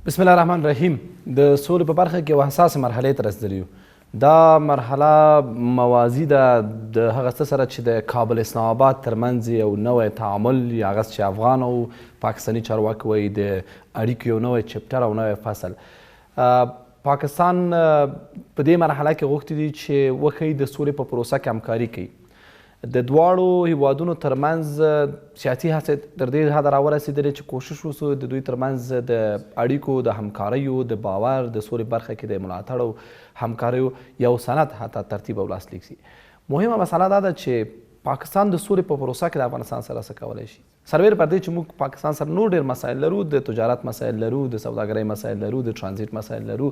بسم الله الرحمن الرحیم د سولې په برخه کې یوه حساسه مرحلې ته رسېدلي یو. دا مرحله موازي ده د هغه څه سره چې د کابل اسلام آباد ترمنځ یو نوی تعامل یا هغه چې افغان او پاکستاني چارواکي وایي د اړیکو یو نوی چپټر او نوی فصل. پاکستان په دې مرحله کې غوښتي دي چې وښیي د سولې په پروسه کې همکاري کوي. د دواړو هیوادونو ترمنځ سیاسي هڅې تر دې حده راورسېدلې چې کوشش وسو د دوی ترمنځ د اړیکو د همکاریو د باور د سولې برخه کې د ملاتړ او همکاریو یو سند حتی ترتیب او لاسلیک شي. مهمه مسله دا ده چې پاکستان د سولې په پروسه کې د افغانستان سره څه کولی شي. سربیره پر دې چې موږ پاکستان سره نور ډېر مسایل لرو، د تجارت مسایل لرو، د سوداګرۍ مسایل لرو، د ترانزیت مسایل لرو،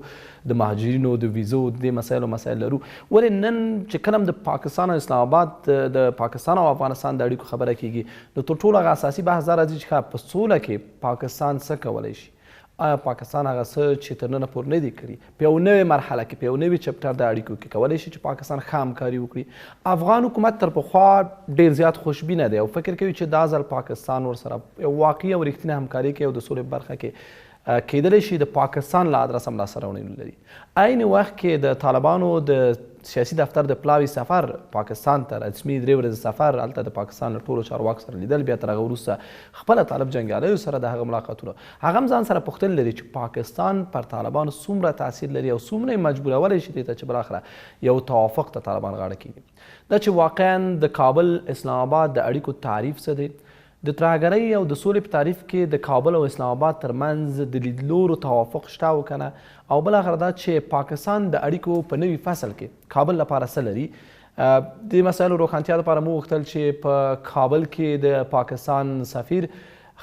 د مهاجرینو د ویزو د مسایل لرو، ولې نن چې کله هم د پاکستان او اسلام آباد د پاکستان او افغانستان د اړیکو خبره کیږي نو تر ټولو هغه اساسي بحث دا راځي چې په سوله کې پاکستان څه کولی شي. آیا پاکستان هغه څه چې تر ننه پورې نه دي کړي په یو نوې مرحله کې په یو نوي چپټر د اړیکو کې کولی شي چې پاکستان ښه همکاري وکړي. افغان حکومت تر پخوا ډېر زیات خوشبینه دی او فکر کوي چې دا ځل پاکستان ورسره یو واقعي او رښتینې همکاري کوي او د سولې برخه کې کیدلی شي د پاکستان له ادرس هم لاسته راوړنې ولري. عین وخت کې د طالبانو د سیاسي دفتر د پلاوي سفر پاکستان ته رسمي 3 ورځې سفر، هلته د پاکستان له ټولو چارواکو سره لیدل، بیا تر هغه وروسته خپله طالب جنګیالیو سره د هغه ملاقاتونه، هغه هم ځان سره پوښتنې لري چې پاکستان پر طالبانو څومره تاثیر لري او څومره یې مجبورولی شي دې ته چې بالاخره یو توافق ته طالبان غاړه کېږي. دا چې واقعا د کابل اسلام آباد د اړیکو تعریف څه دی، د ترهګرۍ او د سولې په تعریف کې د کابل او اسلام آباد ترمنځ د لیدلورو توافق شته او که نه، او بالاخره دا چې پاکستان د اړیکو په نوي فصل کې کابل لپاره څه لري. د مسایلو روښانتیا لپاره موږ غوښتل چې په کابل کې د پاکستان سفیر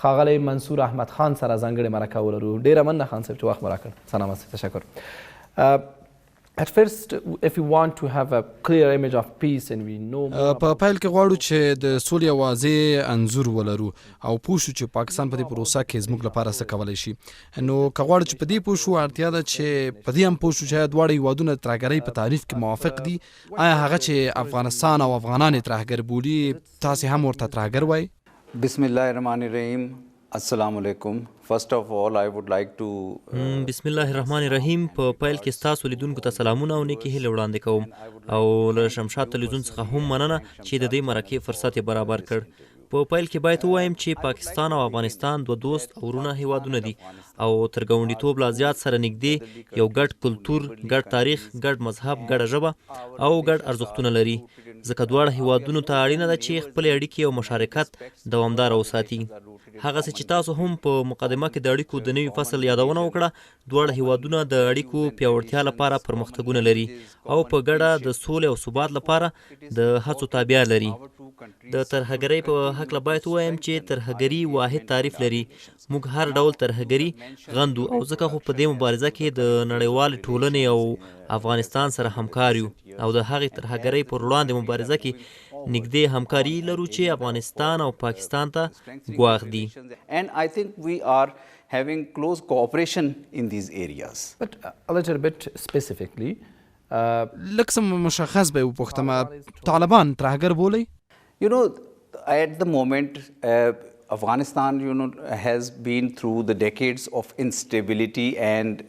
ښاغلی منصور احمد خان سره ځانګړې مرکه ولرو. ډېره مننه خان صاحب چې وخت مو راکړ. سلامت، تشکر. At first, if we want to have a clear image of peace and we know په پیل کې غواړو چې د سولې واضح انځور ولرو او پوه شو چې پاکستان په دې پروسه کې زموږ لپاره څه کولی شي. نو که غواړو چې په دې پوه شو، اړتیا ده چې په دې هم پوه شو چې دواړه هیوادونه د ترهګرۍ په تعریف کې موافق دي. آیا هغه چې افغانستان او افغانان یې ترهګر بولي، تاسې هم ورته ترهګر وایي؟ بسم الله الرحمن الرحیم. السلام علیکم. فرسٹ آف آل I would like to بسم الله الرحمن الرحیم. په پیل کې ستاسو لیدونکو ته سلامونه او نیکې هیلې وړاندې کوم او له شمشاد تلویزیون څخه هم مننه چې د دې مرکې فرصت یې برابر کړ. په پیل کې باید ووایم چې پاکستان او افغانستان دوه دوست او ورونه هیوادونه دي او تر ګاونډیتوب لا زیات سره نږدې یو ګډ کلتور، ګډ تاریخ، ګډ مذهب، ګډه ژبه او ګډ ارزښتونه لري. ځکه دواړه هیوادونو ته اړینه ده چې خپلې اړیکې او مشارکت دوامداره وساتي. هغسې چې تاسو هم په مقدمه کې د اړیکو د نوي فصل یادونه وکړه، دواړه هیوادونه د اړیکو پیاوړتیا لپاره پرمختګونه لري او په ګډه د سولې او ثبات لپاره د هڅو تابع لري. د ترهګرۍ په هکله باید ووایم چې ترهګري واحد تعریف لري. موږ هر ډول ترهګري غندو او ځکه خو په دې مبارزه کې د نړیوالې ټولنې او افغانستان سره همکار یو او د هغې ترهګرۍ پر وړاندې مبارزه کې نږدې همکاري لرو چې افغانستان او پاکستان ته ګواښ دي. And I think we are having close cooperation in these areas. But a little bit specifically, لږ څه مشخص به یې وپوښتمه، طالبان ترهګر بولئ؟ You know, at the moment, Afghanistan, has been through the decades of instability and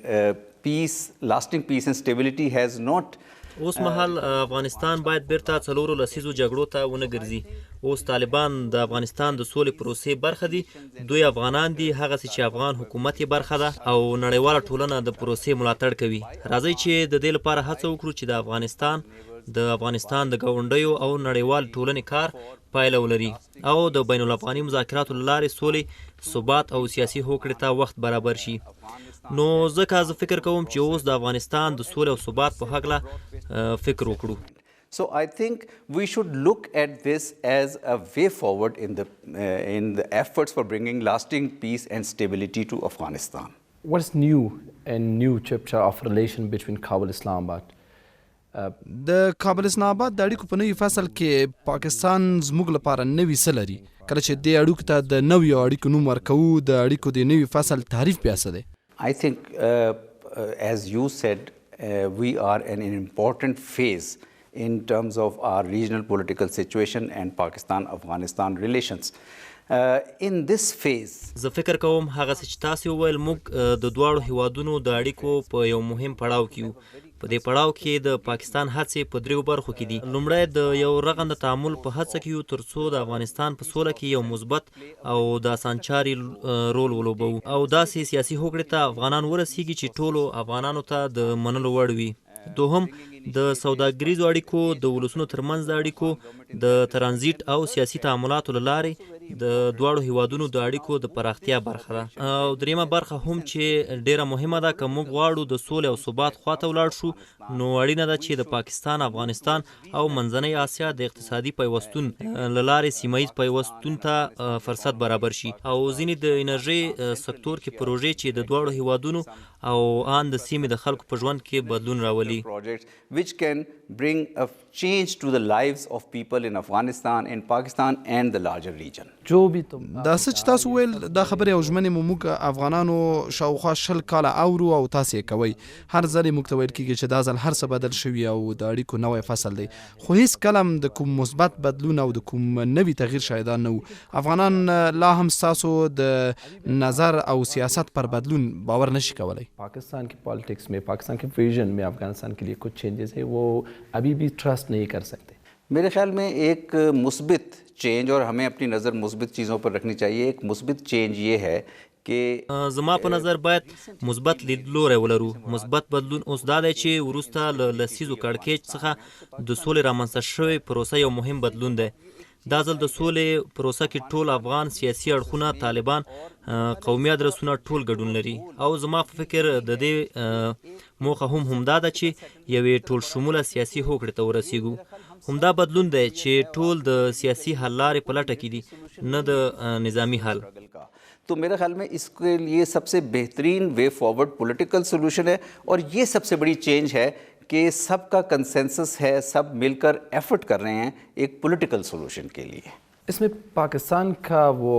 peace, lasting peace and stability has not اوس مهال افغانستان باید بیرته څلورو لسیزو جګړو ته ونه ګرځي. اوس طالبان د افغانستان د سولې پروسې برخه دي. دوی افغانان دي، هغسې چې افغان حکومت یې برخه ده او نړیواله ټولنه د پروسې ملاتړ کوي. راځئ چې د دې لپاره هڅه وکړو چې د افغانستان د ګاونډیو او نړیوال ټولنې کار پایله ولري او د بین الافغاني مذاکراتو له لارې سولې، ثبات او سیاسي هوکړې ته وخت برابر شي. نو ځکه زه فکر کوم چې اوس د افغانستان د سولې او ثبات په هکله فکر وکړو. So I think we should look at this as a way forward in the efforts for bringing lasting peace and stability to Afghanistan. what's new and new chapter of relation between Kabul Islamabad? د کابل اسلام آباد د اړیکو په نوي فصل کې پاکستان زموږ لپاره نوي څه لري؟ کله چې دې اړیکو ته د نویو اړیکو نوم ورکوو، د اړیکو د نوي فصل تعریف بیا څه دی؟ I think, as you said, we are in an important phase in terms of our regional political situation and Pakistan-Afghanistan relations. In this phase, زه فکر کوم هغه څه چې تاسو وویل موږ د دواړو هیوادونو د اړیکو په یو مهم پړاو کې یو. په دې پړاو کې د پاکستان هڅې په دریو برخو کې دي. لومړی د یو رغنده تعامل په هڅه کې یو ترڅو د افغانستان په سوله کې یو مثبت او د اسانچاري رول ولوبو او داسې سیاسي هوکړې ته افغانان ورسیږي چې ټولو افغانانو ته د منلو وړ وي. دوهم د سوداګریزو اړیکو د ولسونو ترمنځ د اړیکو د ترانزیت او سیاسي تعاملاتو له لارې د دواړو هیوادونو د اړیکو د پراختیا برخه ده. او دریمه برخه هم چې ډیره مهمه ده، که موږ غواړو د سولې او ثبات خواته ولاړ شو نو اړینه ده چې د پاکستان، افغانستان او منځنۍ اسیا د اقتصادي پیوستون له لارې سیمهییز پیوستون ته فرصت برابر شي او ځینې د انرژۍ سکتور کې پروژې چې د دواړو هیوادونو او ان د سیمې د خلکو په ژوند کې بدلون راولي. projects which can bring a change to the lives of people in Afghanistan, in Pakistan and the larger region. جو بھی تم دا څه چې تاسو ویل دا خبرې او ژمنې مو موږ افغانانو شاوخوا 20 کاله اورو او تاسو یې کوئ. هر ځل یې موږ ته ویل کېږي چې دا ځل هر څه بدل شوي او د اړیکو نوی فصل دی، خو هیڅ کله هم د کوم مثبت بدلون او د کوم نوي تغییر شاهد نه وو. افغانان لا هم ستاسو د نظر او سیاست پر بدلون باور نشي کولی. پاکستان کی پالیٹکس میں، پاکستان کے ویژن میں افغانستان کے لیے کچھ چینجز ہیں، وہ ابھی بھی ٹرسٹ نہیں کر سکتے. मेरे ख्याल में एक मुस्बित चेंज, और हमें अपनी नज़र मुस्बित चीज़ों पर रखनी चाहिए. एक मुस्बित चेंज ये है कि زما په نظر باید مثبت لیدلوری ولرو. مثبت بدلون اوس دا دی چې وروسته له لسیزو کړکېچ څخه د سولې رامنځته شوې پروسه یو مهم بدلون دی. دا ځل د سولې پروسه کې ټول افغان سیاسي اړخونه، طالبان، قومي ادرسونه ټول ګډون لري او زما په فکر د دې موخه هم همدا ده چې یوې ټول شموله سیاسي هوکړې ته ورسیږو. همدا بدلون دی چې ټول د سیاسي حل لارې په لټه کې دي، نه د نظامی حل. तो मेरे ख्याल में इसके लिए सबसे बेहतरीन वे फॉरवर्ड पॉलिटिकल सोल्यूशन है, और ये सबसे बड़ी चेंज है कि सबका कंसेंसस है, सब मिलकर एफर्ट कर रहे हैं एक पॉलिटिकल सोल्यूशन के लिए. इसमें पाकिस्तान का वो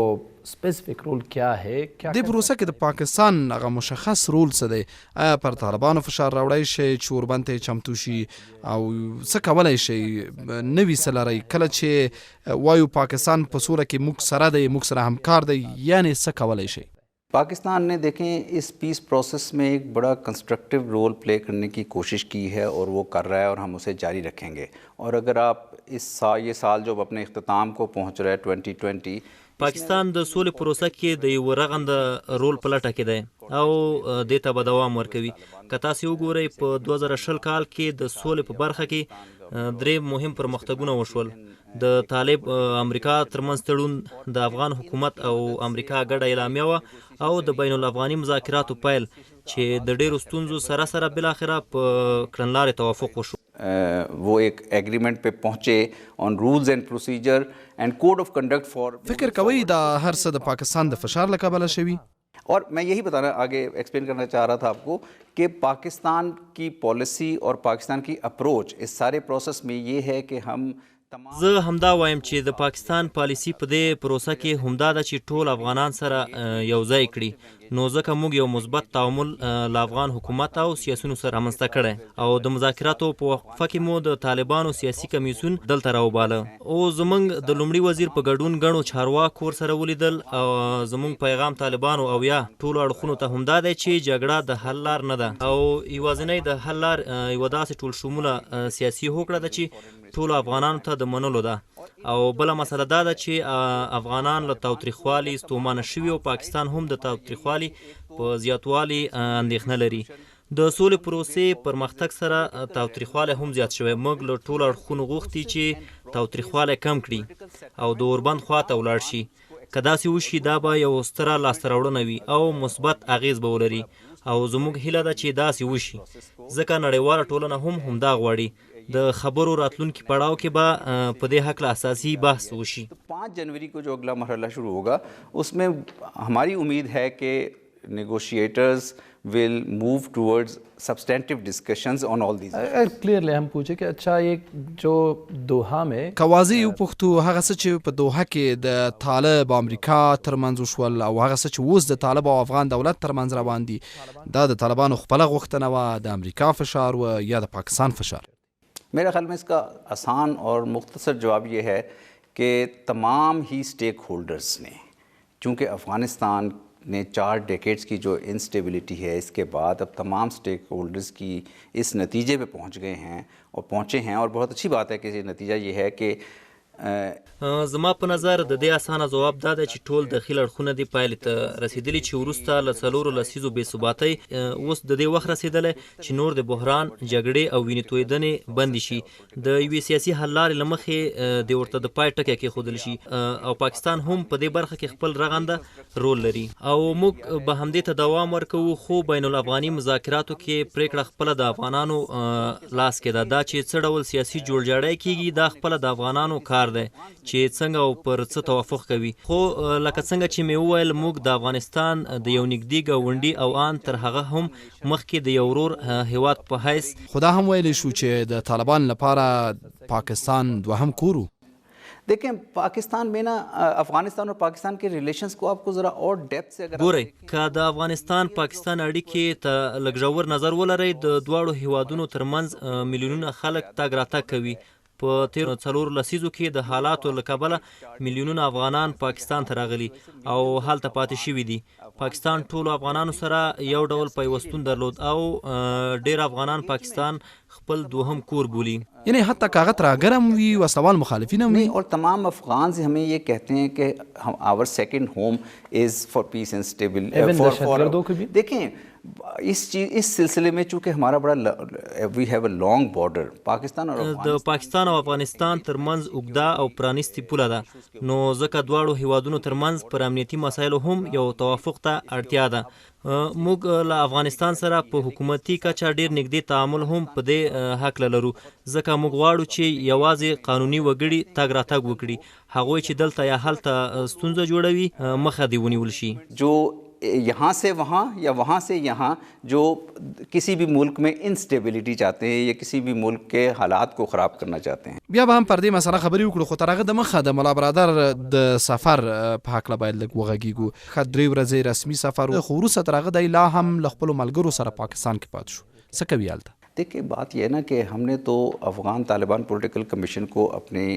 स्पेसिफिक रोल क्या है؟ क्या د پروسه کې د پاکستان هغه مشخص رول څه دی؟ آیا پر طالبانو فشار راوړی شي چې اوربند ته چمتو شي او څه کولی شي نوي څه لرئ کله چې وایو پاکستان په سوله کې موږ سره دی، موږ سره همکار دی، یعنی څه کولی شي؟ पाकिस्तान ने देखें इस पीस प्रोसेस में एक बड़ा कंस्ट्रक्टिव रोल प्ले करने की कोशिश की है और वो कर रहा है और हम उसे जारी रखेंगे. और अगर आप ये साल जो अपने इख्तिताम को पहुंच रहा है 2020, پاکستان د سولې پروسه کې د یو رغنده رول په لټه کې دی او دې ته به دوام ورکوي. که تاسو وګورئ په 2020 کال کې د سولې په برخه کې 3 مهم پرمختګونه وشول. د طالب امریکا ترمنځ تړون، د افغان حکومت او امریکا ګډه اعلامیه وه او د بین الافغاني مذاکراتو پیل چې د ډیرو ستونزو سره سره بالاخره په کړنلارې توافق وشو. वो एक एग्रीमेंट पे पहुंचे on rules and procedure and code of conduct for. فکر کوئ دا هر څه د پاکستان د فشار له کبله شوي؟ और मैं यही बताना आगे एक्सप्लेन करना चाह रहा था आपको कि पाकिस्तान की पॉलिसी और पाकिस्तान की अप्रोच इस सारे प्रोसेस में ये है कि हम زه همدا وایم چې د پاکستان پالیسی په دې پروسه کې همدا ده چې ټول افغانان سره یو ځای کړي. نو ځکه موږ یو مثبت تعامل له افغان حکومت او سیاسونو سره رامنځته کړی او د مذاکراتو په وقفه کې مو د طالبانو سیاسي کمیسیون دلته راوباله او زموږ د لومړي وزیر په ګډون ګڼو چارواکو ورسره ولیدل او زموږ پیغام طالبانو او یا ټولو اړخونو ته همدا دی چې جګړه د حل لار نه ده او یوازینۍ د حل لار یوه داسې ټول شموله سیاسي هوکړه ده چې ټولو افغانانو ته د منلو ده. او بله مسله دا ده چې افغانان له تاوتریخوالي ستومانه شوي او پاکستان هم د تاوتریخوالي په زیاتوالي اندېښنه لري. د سولې پروسې پرمختګ سره تاوتریخوالی هم زیات شوی. موږ له ټولو اړخونو غوښتي چې تاوتریخوالی کم کړي او د اوربند خواته ولاړ شي. که داسې وشي دا به یو ستره لاسته راوړنه وي او مثبت اغیز به ولري او زموږ هیله ده چې داسې وشي ځکه نړیواله ټولنه هم همدا غواړي. د خبرو راتلونکي پړاو کې به په دې هکله اساسي بحث وشي. 5 जनवरी को जो अगला मरहला शुरू होगा उसमें हमारी उम्मीद है कि negotiators will move towards substantive discussions on all these. Clearly हम पूछे कि अच्छा ये जो दोहा में که واضح وپوښتو هغه څه چې په دوحه کې د طالب امریکا ترمنځ وشول او هغه څه چې اوس د طالب او افغان دولت ترمنځ روان دي، دا د طالبانو خپله غوښتنه وه، د امریکا فشار و یا د پاکستان فشار؟ मेरे ख्याल में इसका आसान और मुख्तसर जवाब ये है कि तमाम ही स्टेक होल्डर्स ने, चूँकि अफ़गानिस्तान ने 4 डेकेड्स की जो इंस्टेबिलिटी है, इसके बाद अब तमाम स्टेक होल्डर्स की इस नतीजे पे पहुँचे हैं और बहुत अच्छी बात है कि ये नतीजा ये है कि زما په نظر د دې اسانه جواب دا دی چې ټول داخلي اړخونه دې پایلې ته رسیدلي چې وروسته له 4 لسیزو بې ثباتۍ اوس د دې وخت رسیدلی چې نور د بحران، جګړې او وینې تویېدنې بندې شي. د یوې سیاسي حل لارې له مخې د ورته د پای ټکی کېښودل شي او پاکستان هم په دې برخه کې خپل رغنده رول لري او موږ به همدې ته دوام ورکوو. خو بین الافغاني مذاکراتو کې پرېکړه خپله د افغانانو لاس کې ده. دا چې څه ډول سیاسي جوړجاړی کېږي دا خپله د افغانانو کار دی چې څنګه او پر څه توافق کوي. خو لکه څنګه چې مې وویل، موږ د افغانستان د یو نږدې ګاونډي او آن تر هغه هم مخکې د یو ورور هیواد په حیث خدا هم ویلی شو چې د طالبان لپاره پاکستان دوهم کورو. دیکھیں پاکستان میں نا افغانستان اور پاکستان کے ریلیشنز کو آپ کو ذرا اور ڈیپتھ سے اگر ګورئ، که د افغانستان پاکستان اړیکې ته لږ ژور نظر ولرئ، د دواړو هیوادونو ترمنځ میلیونونه خلک تګ راتګ کوي. په تیرو 4 لسیزو کې د حالاتو له کبله میلیونونه افغانان پاکستان ته راغلي او هلته پاتې شوي دي. پاکستان ټولو افغانانو سره یو ډول پیوستون درلود او ډیر افغانان پاکستان خپل دوهم کور بولي. یعنی حتی کاغت را گرم وی و سوال مخالفین هم نہیں، اور تمام افغانز ہمیں یہ کہتے ہیں کہ آور سیکنڈ ہوم از فار پیس اینڈ اسٹیبل. دیکھیں اس سلسلے میں چونکہ ہمارا بڑا وی ہیو اے لانگ بارڈر پاکستان اور د پاکستان او افغانستان ترمنځ اوږده او پرانیستې پوله ده، نو ځکه دواړو هیوادونو ترمنځ پر امنیتي مسایلو هم یو توافق ته اړتیا ده. موږ له افغانستان سره په حکومتي کچه ډیر نږدې تعامل هم په دې حق لرو، ځکه موږ غواړو چې یوازې قانوني وګړي تګ راتګ وکړي، هغوی چې دلته یا هلته ستونزه جوړوي مخه دې ونیول شي. جو یہاں سے وہاں یا وہاں سے یہاں جو کسی بھی ملک میں انسٹیبلٹی چاہتے ہیں یا کسی بھی ملک کے حالات کو خراب کرنا چاہتے ہیں. بیا به هم پر دې مسله خبرې وکړو، خو تر هغه د مخه د ملا برادر د سفر په هکله باید لږ وغږیږو. ښه 3 ورځې رسمي سفر، خو وروسته تر هغه دی لا هم له خپلو ملګرو سره پاکستان کې پاتې شو. څه کوي هلته؟ دیکھیں بات یہ ہے نا کہ ہم نے تو افغان طالبان پولیټیکل کمیشن کو اپنے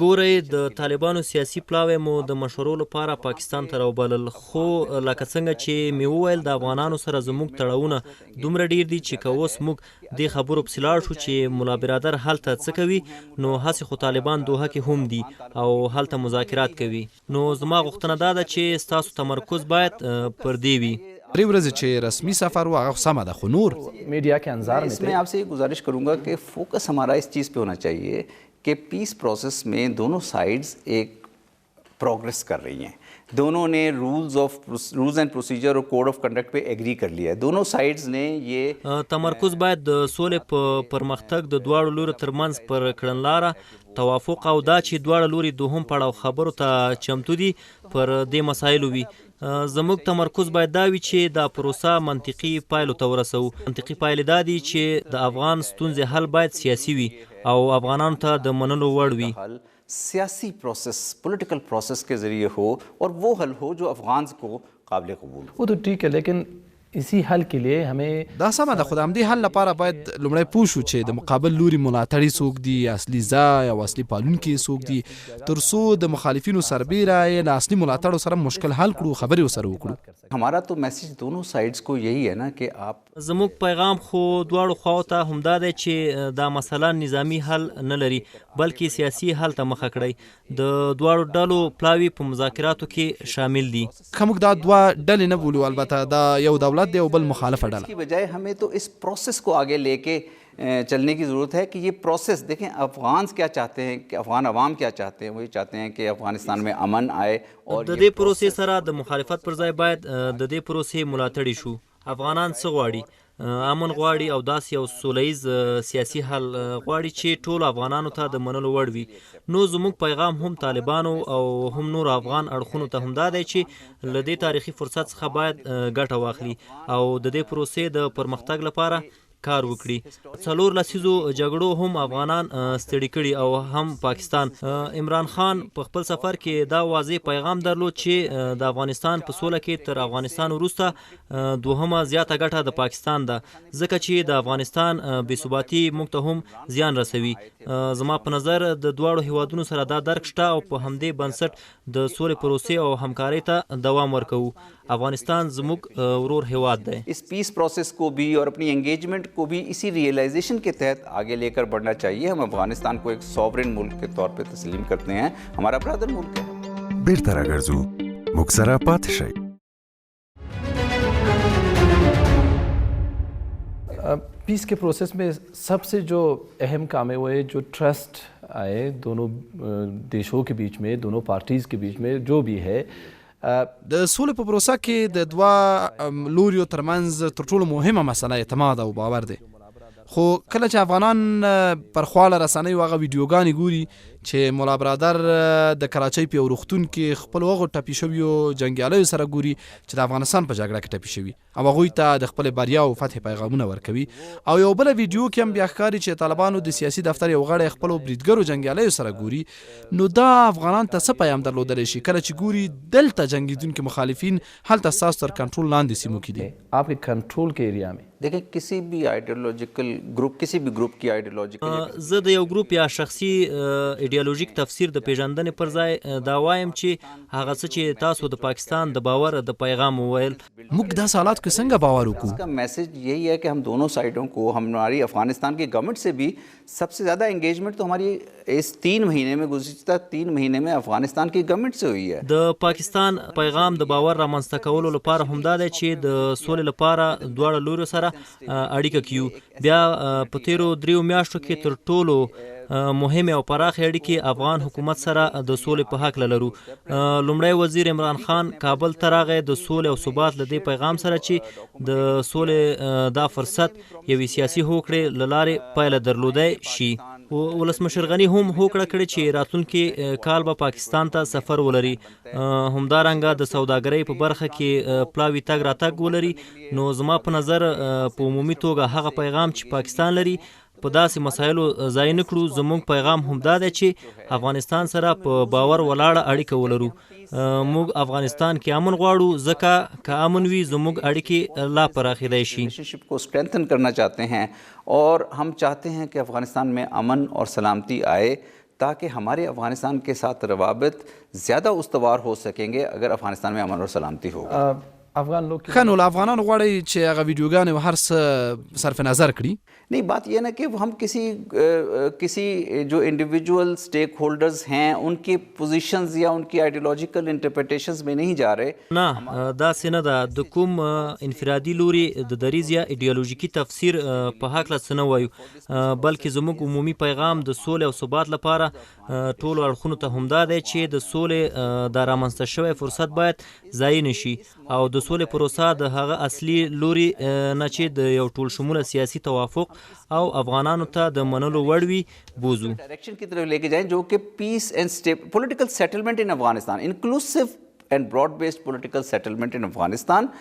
ګورئ، د طالبانو سیاسي پلاوی مو د مشورو لپاره پاکستان ته راوبلل، خو لکه څنګه چې مې وویل د افغانانو سره زموږ تړاوونه دومره ډیر دي چې که اوس موږ دې خبرو پسې لاړ شو چې ملا برادر هلته څه کوي، نو هسې خو طالبان دوحه کې هم دي او هلته مذاکرات کوي. نو زما غوښتنه دا ده چې ستاسو تمرکز باید پر دې وي. 3 ورځې چې رسمي سفر و هغه سمه ده، خو نور میڈیا کے انظار اس میں آپ سے یہ گزارش کروں گا کہ فوکس ہمارا اس چیز پہ ہونا چاہیے کہ پیس پروسیس میں دونوں سائڈز ایک پروگرس کر رہی ہیں. دونوں نے رولز اینڈ پروسیجر اور کوڈ آف کنڈکٹ پہ ایگری کر لیا ہے. دونوں سائڈز نے یہ تمرکز باید د سولې په پرمختګ د دواړو لورو ترمنځ پر کړنلاره توافق او دا چې دواړه لوري دوهم پړاو خبرو ته چمتو دي پر دې مسایلو وي. زموږ تمرکز باید دا وي چې دا پروسه منطقي پایلو ته ورسوو. منطقي پایلې دا دي چې د افغان ستونزې حل باید سیاسي وي او افغانانو ته د منلو وړ وي. سیاسی پروسیس، پولیٹیکل پروسیس کے ذریعے ہو اور وہ حل ہو جو افغانز کو قابل قبول ہو. وہ تو ٹھیک ہے، لیکن اسی حل کے لیے ہمیں دا سمه ده، خو د همدې حل لپاره باید لومړی پوه شو چې د مقابل لوري ملاتړي څوک دي، اصلي ځای او اصلي پالونکي څوک دي، تر څو د مخالفینو سربیره یې له اصلي ملاتړو سره مشکل حل کړو، خبرې ورسره وکړو. ہمارا تو میسیج دونوں سائڈز کو یہی ہے نا کہ آپ زموږ پیغام خو دواړو خواو ته همدا دی چې دا مسله نظامی حل نه لري بلکې سیاسي حل ته مخه کړئ. د دواړو ډلو پلاوي په مذاکراتو کې شامل دي. که موږ دا دوه ډلې نه بولو، البته دا یو دولت دی او بل مخالفه ډله. اس کی بجائے ہمیں تو اس پروسیس کو آگے لے کے چلنے کی ضرورت ہے کہ یہ پروسیس دیکھیں افغانز کیا چاہتے ہیں، کہ افغان عوام کیا چاہتے ہیں. وہ یہ چاہتے ہیں کہ افغانستان میں امن آئے اور د دې پروسې سره د مخالفت پر ځای باید د دې پروسې ملاتړي شو. افغانان څه غواړي؟ امن غواړي او داسې یو سولیز سیاسي حل غواړي چې ټولو افغانانو ته د منلو وړ وي. نو زموږ پیغام هم طالبانو او هم نور افغان اړخونو ته همدا دی چې له دې تاریخي فرصت څخه باید ګټه واخلي او د دې پروسې د پرمختګ لپاره کار وکړي. 4 لسیزو جګړو هم افغانان ستړي کړي او هم پاکستان. عمران خان په خپل سفر کې دا واضح پیغام درلود چې د افغانستان په سوله کې تر افغانستان وروسته دوهمه زیاته ګټه د پاکستان ده، ځکه چې د افغانستان بې ثباتي موږ ته هم زیان رسوي. زما په نظر د دواړو هیوادونو سره دا درک شته او په همدې بنسټ د سولې پروسې او همکارۍ ته دوام ورکوو. افغانستان زموږ ورور هیواد دی. इस पीस प्रोसेस को भी और अपनी एंगेजमेंट को भी इसी रियलाइजेशन के तहत आगे लेकर बढ़ना चाहिए. हम अफगानिस्तान को एक सॉवरेन मुल्क के तौर पे तस्लीम करते हैं, हमारा ब्रदर मुल्क है. बेरته راګرځو موږ سره پاتې شئ. पीस के प्रोसेस में सबसे जो अहम काम है वो है जो ट्रस्ट आए दोनों देशों के बीच में, दोनों पार्टीज़ के बीच में जो भी है. د سولې په پروسه کې د دوه لوریو ترمنځ تر ټولو مهمه مسله اعتماد او باور دی. خو کله چې افغانان پر خواله رسنیو هغه ویډیوګانې ګوري چې مولا برادر د کراچۍ په یو روغتون کې خپل هغو ټپي شویو جنګیالیو سره ګوري چې د افغانستان په جګړه کې ټپي شوي او هغوی ته د خپلې بریا او فتح پیغامونه ورکوي. او یو بله ویډیو کې هم بیا ښکاري چې طالبانو د سیاسي دفتر یو غړی خپلو بریدګرو جنګیالیو سره ګوري. نو دا افغانان ته څه پیغام درلودلی شي کله چې ګوري دلته جنګېدونکي مخالفین هلته ستاسو تر کنټرول لاندې سیمو کې دي؟ आपके कंट्रोल के एरिया में देखें, किसी भी आइडियोलॉजिकल ग्रुप, किसी भी ग्रुप की आइडियोलॉजिकल زه د یو ګروپ یا شخصي ایډیالوژیک تفسیر د پیژندنې پر ځای دا وایم چې هغه څه چې تاسو د پاکستان د باور د پیغام وویل، موږ داسې حالات کې څنګه باور وکړو؟ इसका मैसेज यही है कि हम दोनों साइडों को, हमारी अफगानिस्तान की गवर्नमेंट से भी सबसे ज़्यादा एंगेजमेंट तो हमारी इस 3 महीने में, गुज़िश्ता 3 महीने में अफगानिस्तान की गवर्नमेंट से हुई है. د پاکستان پیغام د باور رامنځته کولو لپاره همدا دی چې د سولې لپاره دواړه لورو سره اړیکه کیو. بیا په تیرو 3 میاشتو کې تر ټولو مهمه او پراخه اړیکې افغان حکومت سره د سولې په حق لرو. لومړی وزیر عمران خان کابل ته راغی د سولې او ثبات له دې پیغام سره چې د سولې دا فرصت یوې سیاسي هوکړې له لارې پایله درلودی شي. ولسمشر غني هم هوکړه کړې چې راتلونکي کال به پاکستان ته سفر ولري، همدارنګه د سوداګرۍ په برخه کې پلاوي تګ راتګ ولري. نو زما په نظر په عمومي توګه هغه پیغام چې پاکستان لري په داسې مسایلو ځای نه کړو. زموږ پیغام همدا دی چې افغانستان سره په باور ولاړه اړیکه ولرو. موږ افغانستان کې امن غواړو، ځکه که امن وي زموږ اړیکې لا پراخېدای شي. रिलेशनशिप को स्ट्रेंथन करना चाहते हैं और हम चाहते हैं कि अफ़गानिस्तान में अमन और सलामती आए ताकि हमारे अफ़गानिस्तान के साथ रवाबित ज़्यादा उस्तवार हो सकेंगे अगर अफ़गानिस्तान में अमन और सलामती होगा. अफगान लोग ښه نو له افغانانو غواړئ چې هغه ویډیوګانې او هر څه صرف نظر کړي؟ नहीं, बात यह ना कि हम किसी जो इंडिविजुअल स्टेक होल्डर्स हैं उनकी पोजीशंस या उनकी आइडियोलॉजिकल इंटरप्रिटेशंस में नहीं जा रहे. نه داسې نه ده. د کوم انفرادي لوري د دریځ یا ایډیالوژیکي تفسیر په هکله څه نه وایو، بلکې زموږ عمومي پیغام د سولې او ثبات لپاره ټولو اړخونو ته همدا دی چې د سولې د رامنځته شوی فرصت باید ضایع نه شي او د سولې پروسه د هغه اصلي لوري نه چې د یو ټول شموله سیاسي توافق او افغانانو ته د منلو وړ وي بوزو. डायरेक्शन की तरफ लेके जाएं जो कि peace and political settlement in Afghanistan, inclusive and broad based political settlement in Afghanistan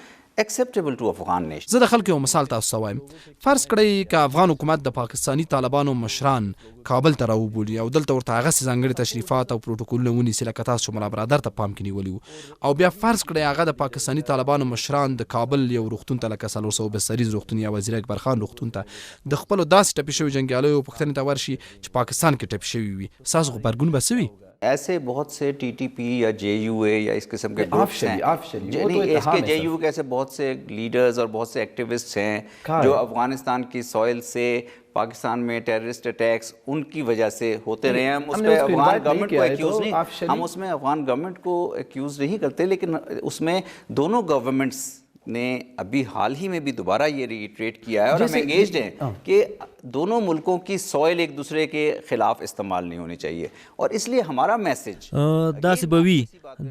acceptable to Afghan nation. زه د خلکو یو مثال تاسو ته وایم. فرض کړئ که افغان حکومت د پاکستاني طالبانو مشران کابل ته راوبولي او دلته ورته هغسې ځانګړي تشریفات او پروتوکولونه ونیسي لکه تاسو چې ملا برادر ته پام کې نیولي وو، او بیا فرض کړئ هغه د پاکستاني طالبانو مشران د کابل یو روغتون ته لکه 400 بستریز روغتون یا وزیر اکبر خان روغتون ته د خپلو داسې ټپي شوي جنګیالیو پوښتنې ته ورشي چې پاکستان کې ټپي شوي وي، ستاسو غبرګون به څه وي؟ ऐसे बहुत से TTP या JUA या इस किस्म के ग्रुप्स हैं, इसके JUA के ऐसे बहुत से लीडर्स और बहुत से एक्टिविस्ट्स हैं जो अफगानिस्तान की सॉइल से पाकिस्तान में टेररिस्ट अटैक्स उनकी वजह से होते रहे हैं. हम उस पर अफगान गवर्नमेंट को एक्यूज़ नहीं, हम उसमें अफगान गवर्नमेंट को एक्यूज़ नहीं करते, लेकिन उसमें दोनों गवर्नमेंट्स ने अभी हाल ही में भी दोबारा ये रिट्रेट किया है और हम एंगेज्ड हैं कि दोनों मुल्कों की सॉइल एक दूसरे के खिलाफ इस्तेमाल नहीं होनी चाहिए और इसलिए हमारा मैसेज داسې به وي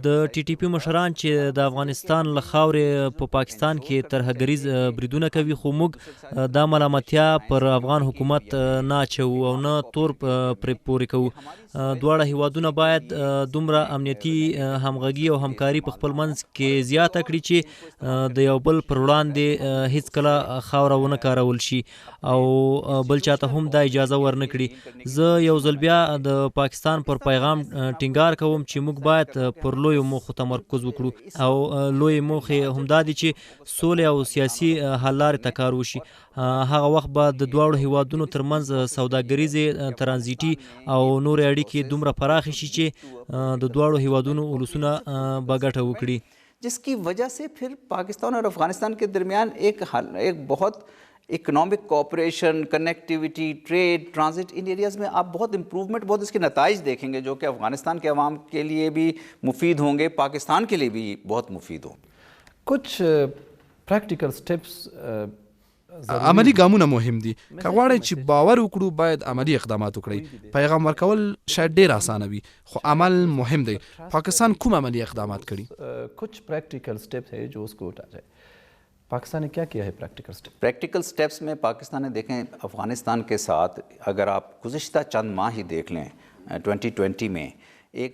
د ټي ټي پی مشران چې د افغانستان له خاورې په پاکستان کې ترهګریز بریدونه کوي خو موږ دا ملامتیا پر افغان حکومت نه اچوو او نه تور پرې پورې کوو. دواړه هیوادونه باید دومره امنیتي همغږي او همکاري په خپل منځ کې زیاته کړي چې د یو بل پر وړاندې هیڅکله خاوره ونه کارول شي او بل چاته هم دا اجازه ورنه کړي. زه یو ځل بیا د پاکستان پر پیغام ټینګار کوم چې موږ باید پر لویو موخو تمرکز وکړو او لویې موخې همدا دي چې سولې او سیاسي حل لارې ته کار وشي. هغه وخت به د دواړو هیوادونو ترمنځ سوداګریزې ترانزیټي او نورې اړیکې دومره پراخې شي چې د دواړو هیوادونو ولسونه به ګټه وکړي. جس کی وجہ سے پھر پاکستان اور افغانستان کے درمیان ایک بہت اکنامک کوآپریشن، کنیکٹیوٹی، ٹریڈ، ٹرانزٹ ان ایریاز میں آپ بہت امپروومنٹ، بہت اس کے نتائج دیکھیں گے جو کہ افغانستان کے عوام کے لیے بھی مفید ہوں گے، پاکستان کے لیے بھی بہت مفید ہوں گے. کچھ پریکٹیکل سٹیپس عملی ګامونه مهم دي. که غواړئ چې باور وکړو باید عملی اقدامات وکړئ. پیغام ورکول شاید ډیر اسانه وي خو عمل مهم دی. پاکستان کوم عملی اقدامات کړي؟ کچھ پریکٹیکل سٹیپس ہے جو اس کو اٹھا جائے. پاکستان نے کیا کیا ہے پریکٹیکل سٹیپ؟ پریکٹیکل سٹیپس میں پاکستان نے دیکھیں افغانستان کے ساتھ اگر آپ گزشتہ چند ماہ ہی دیکھ لیں 2020 میں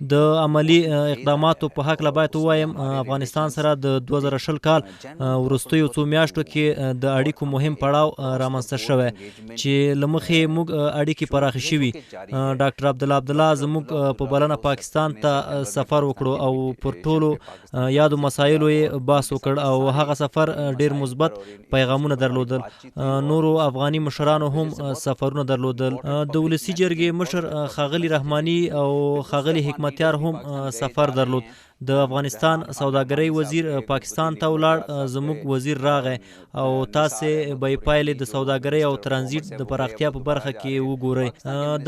د عملی اقداماتو په حق لا باید ووایم افغانستان سره د 2020 کال وروستیو څو میاشتو کې د اړیکو مهم پړاو رامنځته شوی چې له مخې موږ اړیکې پراخې شوي. ډاکټر عبدالله زموږ په بلنه پاکستان ته سفر وکړو او پر ټولو یادو مسایلو یې بحث وکړ او هغه سفر ډیر مثبت پیغامونه درلودل. نورو افغاني مشرانو هم سفرونه درلودل. د ولسي جرګې مشر ښاغلي رحماني او ښاغلي حکمتیار هم سفر درلود. د افغانستان سوداګرۍ وزیر پاکستان ته ولاړ، زموږ وزیر راغی او تاسې به یې پایلې د سوداګرۍ او ترانزیت د پراختیا په برخه کې وګورئ.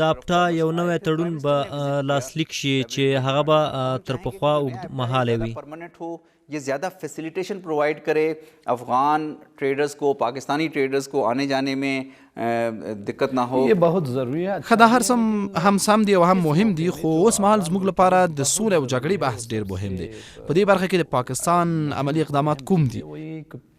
د اپټا یو نوی تړون به لاسلیک شي چې هغه به تر پخوا اوږد مهاله وي. یہ زیادہ فیسیلیٹیشن پرووائڈ کرے افغان ٹریڈرز کو، پاکستانی ټریډرز کو آنے جانے میں دقت نہ ہو. یہ بہت ضروری ہے. خدا هر هم سم دی او هم مهم دي خو اوس مهال زموږ لپاره د سولې او جګړې بحث ډیر مهم دی. په دې برخه کې د پاکستان عملی اقدامات کوم دي؟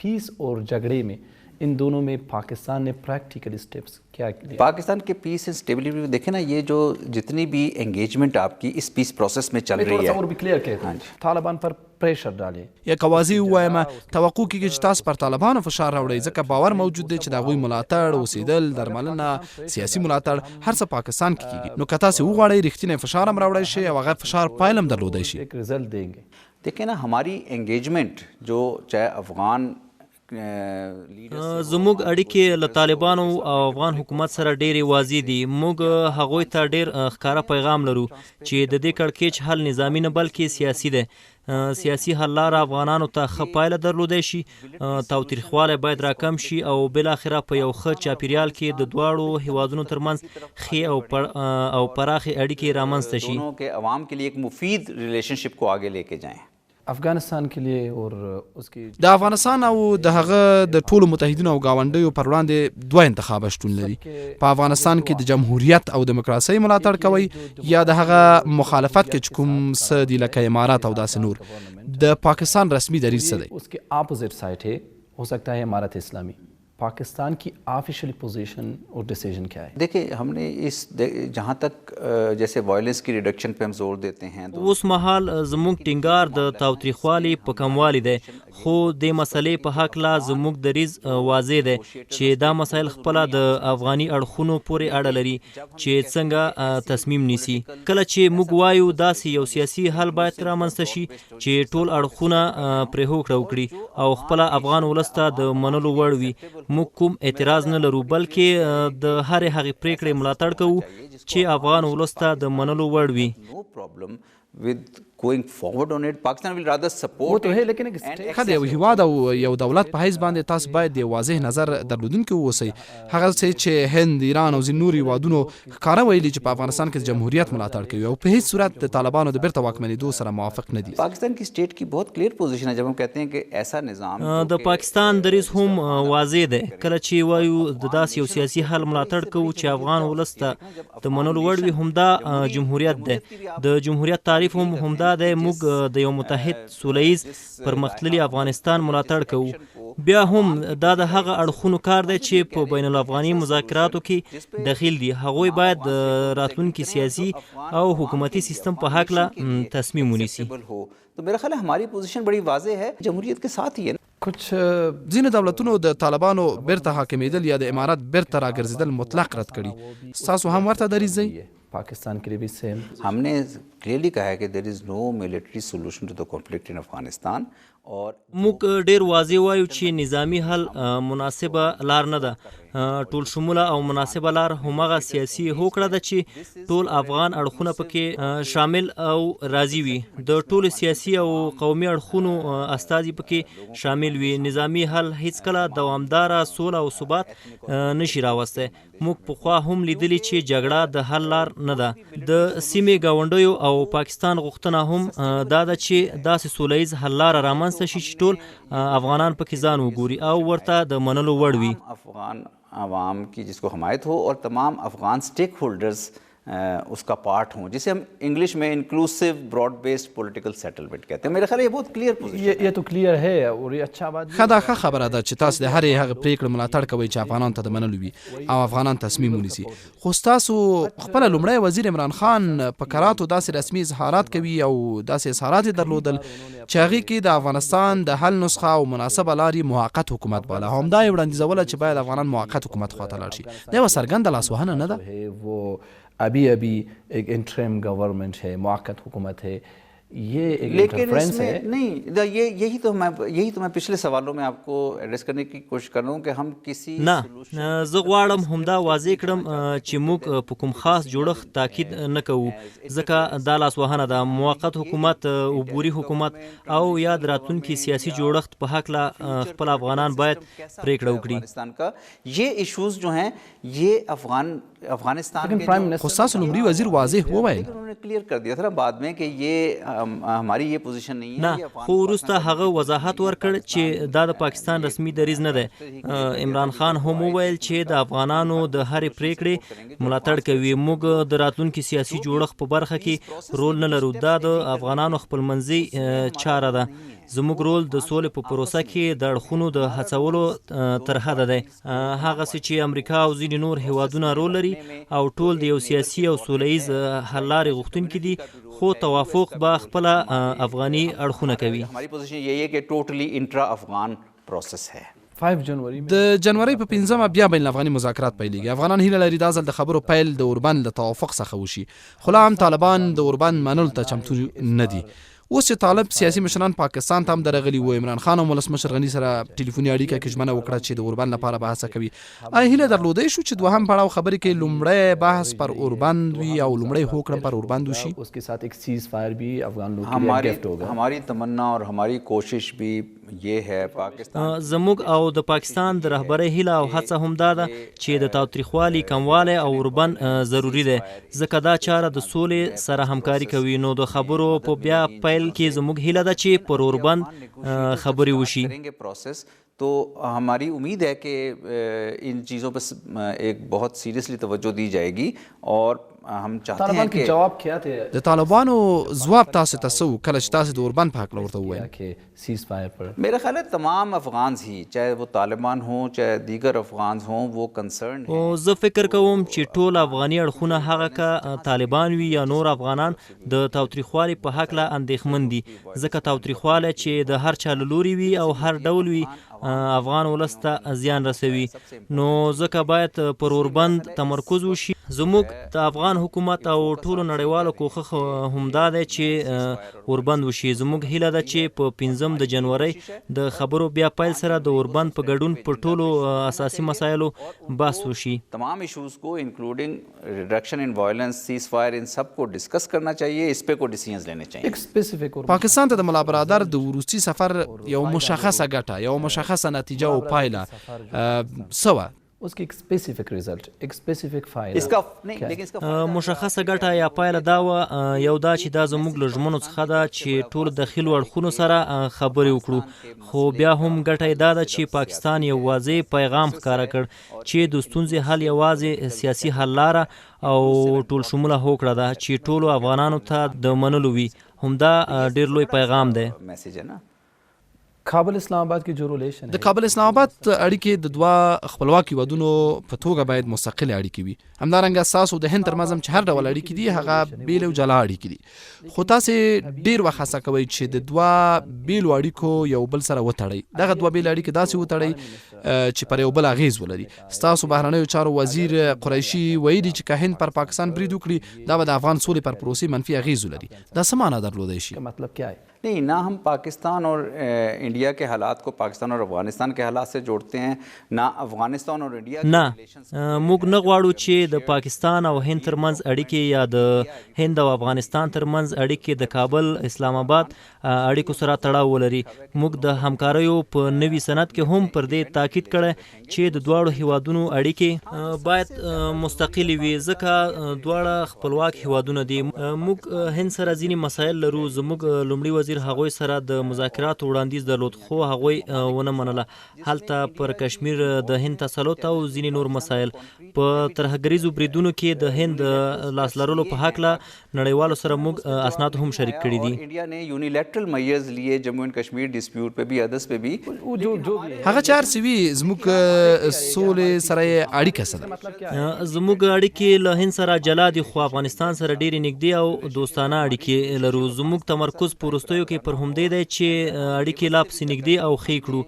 پیس اور جګړې میں ان دونوں میں پاکستان نے پریکٹیکل اسٹیپس کیا لیا؟ پاکستان کے پیس اینڈ اسٹیبلٹی میں دیکھیں نا، یہ جو جتنی بھی انگیجمنٹ آپ کی اس پیس پروسیس میں چل رہی ہے، اور بھی کلیئر کہتے ہیں طالبان پر پریشر ډالي. یک اوازې ووایم توقع کېږي چې تاسو پر طالبانو فشار راوړئ ځکه باور موجود دی چې د هغوی ملاتړ، اوسېدل، درملنه، سیاسي ملاتړ هر څه پاکستان کې کېږي. نو که تاسو وغواړئ رښتینی فشار هم راوړی شي او هغه فشار پایله هم درلودی شي. ایک رزلٹ دیں گے. دیکھیں نا ہماری انگیجمنٹ جو چاہے افغان زموږ اړیکې له طالبانو او افغان حکومت سره ډېرې واضح دي. موږ هغوی ته ډېر ښکاره پیغام لرو چې د دې کړکېچ حل نظامي نه بلکې سیاسي دی. سیاسي حل لاره افغانانو ته ښه پایله درلودی شي، تاوتریخوالی باید راکم شي او بالاخره په یو ښه چاپیریال کې د دواړو هیوادونو ترمنځ ښې او پراخې اړیکې رامنځته شي. دونوں کے عوام کے لیے ایک مفید ریلیشن شپ کو آگے لے کے جائیں. افغانستان کے لیے اور اس کی د افغانستان او د هغه د ټولو متحدینو او ګاونډیو پر وړاندې دوه انتخاب شتون لري. په افغانستان کې د جمهوریت او دیموکراسۍ ملاتړ کوي یا د هغه مخالفت کې چې کوم څه دي لکه امارات او داسې نور. د پاکستان رسمي دریځ څه دی؟ اس کے اپوزٹ سائڈ ہے، ہو سکتا ہے امارت اسلامی. پاکستان کی آفیشیل پوزیشن اور ڈیسیجن کیا ہے؟ دیکھیں ہم نے اس جہاں تک جیسے وائلنس کی ریڈکشن پہ ہم زور دیتے ہیں، اوس مهال زموږ ټینګار د تاوتریخوالي په کموالي دی، خو د مسلې په هکله زموږ دریځ واضح دی چې دا مسایل خپله د افغاني اړخونو پورې اړه لري چې څنګه تصمیم نیسي. کله چې موږ وایو داسې یو سیاسي حل باید رامنځته شي چې ټول اړخونه پرې هوکړه وکړي او خپله افغان ولس ته د منلو وړ وي، موږ کوم اعتراض نه لرو بلکې د هرې هغې پریکړې ملاتړ کوو چې افغان ولس ته د منلو وړ وي. No problem with going forward on it. Pakistan will rather वो support तो it है लेकिन एक and خا د یو هیواد او یو دولت په حیث باندې تاسو باید د واضح نظر درلودونکي واوسئ. هغه څه چې هند، ایران او ځینې نور هیوادونو ښکاره ویلي چې په افغانستان کې د جمهوریت ملاتړ کوي او په هیڅ صورت د طالبانو د بیرته واکمنېدو سره موافق نه دي. पाकिस्तान की स्टेट की बहुत क्लियर पोजीशन है जब हम कहते हैं कि ऐसा निज़ाम د پاکستان دریځ هم واضح دی کله چې وایو د داسې یو سیاسي حل ملاتړ کوو چې افغان ولس ته د منلو وړ وي، همدا جمهوریت دی. د جمهوریت تعریف هم همدا دی. موږ د یو متحد سولیز پرمختللي افغانستان ملاتړ کوو. بیا هم دا د هغه اړخونو کار دی چې په بین الافغاني مذاکراتو کې دخیل دي. هغوی باید راتلونکي سیاسي او حکومتي سیستم په هکله تصمیم ونیسي. तो मेरा ख्याल है हमारी पोजीशन बड़ी वाज़ेह है, जमहूरियत के साथ ही है. कुछ ځینې دولتونو د طالبانو بیرته حاکمېدل یا د امارات بیرته راګرځېدل مطلق رد کړي. ستاسو هم ورته دریځ دی؟ पाकिस्तान के लिए भी सेम. हमने क्लियरली कहा है कि there is no military solution to the conflict in Afghanistan. और موږ ډیر واضح وایو چې نظامی حل مناسبه لار نه ده. ټول شموله او مناسبه لار همغه سیاسي هوکړه ده چې ټول افغان اړخونه پکې شامل او راضي وي. د ټولو سیاسي او قومي اړخونو استازي پکې شامل وي. نظامی حل هیڅکله دوامداره سوله او ثبات نشي راوستی. موږ پخوا هم لیدلی چې جګړه د حل لار نه ده. د سیمې ګاونډیو او پاکستان غوښتنه هم دا ده چې داسې سوله ییز حل لاره رامنځته شي چې ټول افغانان پکې ځان وګوري او ورته د منلو وړ وي. अफगान आवाम की जिसको हमायत हो और तमाम अफगान स्टेक होल्डर्स उसका पार्ट हों, जिसे हम इंग्लिश में inclusive broad based political settlement कहते हैं. मेरा ख्याल है ये बहुत क्लियर पोजीशन ये तो क्लियर है और ये अच्छा बात ښه دا ښه خبره ده چې تاسو د هرې هغه پریکړې ملاتړ کوئ چې افغانانو ته د منلو وي او افغانان تصمیم ونیسي. خو ستاسو خپله لومړی وزیر عمران خان په کراتو داسې رسمي اظهارات کوي او داسې اظهارات یې درلودل چې هغې کې د افغانستان د حل نسخه او مناسبه لارې موقت حکومت باله. همدا یې وړاندیزوله چې باید افغانان موقت حکومت خواته لاړ شي. دا یوه څرګنده لاسوهنه نه ده؟ वो अभी एक इंटरिम गवर्नमेंट है, मुआक्कत हुकूमत है. ये एक इंटरफ्रेंस है. नहीं, यही तो मैं पिछले सवालों में आपको एड्रेस करने की कोशिश कर रहा हूँ कि हम किसी نه زه غواړم همدا واضح کړم چې موږ په کوم خاص جوړښت تاکید نه کوو، ځکه دا لاسوهنه ده. موقت حکومت، عبوري حکومت او یا د راتلونکي سیاسي جوړښت په هکله خپل افغانان باید پریکړه وکړي. افغانستان کا یہ ایشوز جو ہیں یہ افغانستان کے خو ستاسو لومړي وزیر واضح وویل انہوں نے کلیئر کر دیا تھا بعد میں کہ یہ ہماری یہ پوزیشن نہیں ہے. نه خو وروسته هغه وضاحت ورکړ چې دا د پاکستان رسمي دریځ نه دی. عمران خان هم وویل چې د افغانانو د هرې پریکړې ملاتړ کوي. موږ د راتلونکي سیاسي جوړښت په برخه کې رول نه لرو. دا د افغانانو خپلمنځي چاره ده. زموږ رول د سولې په پروسه کې د اړخونو د هڅولو تر حده دی. هغسې چې امریکا او ځینې نور هیوادونه رول لري او ټول د یو سیاسي او سوله ییز حل لارې غوښتونکي دي، خو توافق به خپله افغاني اړخونه کوي. ہماری پوزیشن یہی ہے کہ ټوټلی انټرا افغان پروسس ہے. 5 جنوري د جنوري په 15 بیا بین الافغاني مذاکرات پیلېږي. افغانان هیله لري دا ځل د خبرو پیل د اوربند له توافق څخه وشي، خو لا هم طالبان د اوربند منلو ته چمتو نه دي. اوس چې طالب سیاسي مشران پاکستان ته هم درغلي وو، عمران خان او ولسمشر غني سره ټلیفوني اړیکه کې ژمنه وکړه چې د اوربند لپاره بحث کوي. آیا هیله درلودی شو چې دوهم پړاو خبرې کې لومړی بحث پر اوربند وي او لومړی هوکړه پر اوربند وشي؟ उसके साथ एक सीज फायर भी अफगान लोगों के लिए गिफ्ट होगा. हमारी तमन्ना और हमारी कोशिश भी ये है पाकिस्तान زموږ او د پاکستان د رهبرۍ هیله او هڅه هم دا ده چې د تاوتریخوالي کموالی او اوربند ضروري دی، ځکه دا چاره د سولې سره همکاري کوي. نو د خبرو په بیا پیل کې زموږ هیله ده چې پر اوربند خبرې وشي. پروسیس تو ہماری امید ہے کہ ان چیزوں پر ایک بہت سیریسلی توجہ دی جائے گی اور ہم چاہتے ہیں طالبان کہ کی جواب کیا تھے د طالبانو ځواب تاسو ته څه و کله چې تاسو د اوربند په هکله ورته وویل؟ کہ सीज फायर पर میرا خیال ہے تمام افغانز ہی چاہے وہ طالبان ہوں چاہے دیگر افغانز ہوں وہ کنسرن او زه فکر کوم چې ټول افغاني اړخونه هغه که طالبان وي یا نور افغانان د تاوتریخوالي په هکله اندېښمن دي، ځکه تاوتریخوالی چې د هر چا له لوري وي او هر ډول وي افغان ولس ته زیان رسوي. نو ځکه باید پر اوربند تمرکز وشي زموږ د افغان حکومت او ټولو نړیوالو کوښښ همدا دی چې اوربند وشي. زموږ هیله ده چې په 5 د جنورۍ د خبرو بیا پیل سره د اوربند په ګډون په ټولو اساسي مسایلو بحث وشي. तमाम इश्यूज को including reduction in violence, ceasefire, इन सब को डिस्कस करना चाहिए. इस पे को डिसीजंस लेने चाहिए. एक स्पेसिफिक پاکستان ته د ملا برادر د وروستي سفر یو مشخصه ګټه، یو مشخصه نتیجه او پایله سوه. उसकी एक स्पेसिफिक रिजल्ट, एक स्पेसिफिक फायदा. इसका नहीं, लेकिन इसका مشخصه ګټه یا پایله دا وه یو دا چې دا زموږ له ژمنو څخه ده چې ټول داخلو اړخونو سره خبرې وکړو. خو بیا هم ګټه یې دا ده چې پاکستان یو واضح پیغام ښکاره کړ چې د ستونزې حل یوازې سیاسي حل لاره او ټول شموله هوکړه ده چې ټولو افغانانو ته د منلو وي. همدا ډېر لوی پیغام دی. मैसेज है ना. کابل اسلام آباد کې جو ریلیشن د کابل اسلام آباد اړیکې د دوه خپلواک هیوادونو په توګه باید مستقل اړیکې وي. همدارنګه ستاسو د هند تر منځ چې هر ډول اړیکې دي هغه بیل او جلا اړیکې دي. خو تاسې ډېر وخت هڅه کوئ چې د دوه بیلو اړیکو یو بل سره وتړئ. دغه دوه بیل اړیکې داسې وتړئ چې پر یو بل اغیز ولري. ستاسو بهرنیو چارو وزیر قریشي ویلي چې که هند پر پاکستان برید وکړي دا به د افغان سولې پر پروسې منفي اغیز ولري. دا څه معنی درلودی شي؟ مطلب क्या है؟ नहीं, ना हम पाकिस्तान और इंडिया के हालात को पाकिस्तान और अफगानिस्तान के हालात से जोड़ते हैं, ना अफगानिस्तान और इंडिया نه موږ نه غواړو چې د پاکستان او هند ترمنځ اړیکې یا د هند او افغانستان ترمنځ اړیکې د کابل اسلام آباد اړیکو سره تړاو ولري. موږ د همکاریو په نوي سند کې هم پر دې تاکید کړی چې د دواړو هیوادونو اړیکې باید مستقلې وي ځکه دواړه خپلواک هیوادونه دي. موږ هند سره ځینې مسایل لرو. زموږ لومړي وزیر هغوی سره د مذاکراتو وړاندیز درلود خو هغوی ونه منله. هلته پر کشمیر د هند تسلط او ځینې نور مسایل. په ترهګریزو بریدونو کې د هند لاس لرلو په هکله نړیوالو سره موږ اسناد هم شریک کړي دي. इंडिया ने यूनिलैटरल मेजर्स लिए जम्मू एंड कश्मीर डिस्प्यूट पे भी, अदर्स पे भी. هغه چار سوي زموږ سولې سره اړیکه څه ده؟ زموږ اړیکې له هند سره جلا دي خو افغانستان سره ډېرې نږدې او دوستانه اړیکې لرو. زموږ تمرکز په وروستیو کې پر همدې دی چې اړیکې لا پسې نږدې او ښې کړو.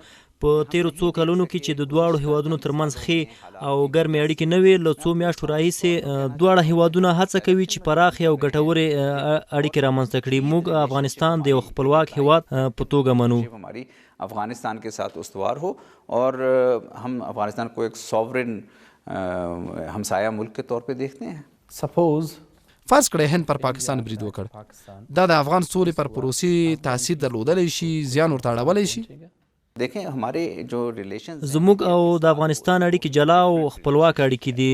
په تیرو څو کلونو کې چې د دواړو هیوادونو ترمنځ ښې او ګرمې اړیکې نه وې، له څو میاشتو راهیسې دواړه هیوادونه هڅه کوي چې پراخې او ګټورې اړیکې رامنځته کړي. موږ افغانستان د یو خپلواک هیواد په توګه منو. हमारी अफगानिस्तान के साथ استوار हो और हम अफगानिस्तान को एक सॉवरेन हमसाया मुल्क के तौर पे देखते हैं. सपोज فرض کړئ هند پر پاکستان برید وکړ، دا د افغان سولې پر پروسې تاثیر درلودلی شي، زیان ورته اړولی شي؟ देखें हमारे जो रिलेशंस زموږ او د افغانستان اړیکې جلا او خپلواک اړیکې دي.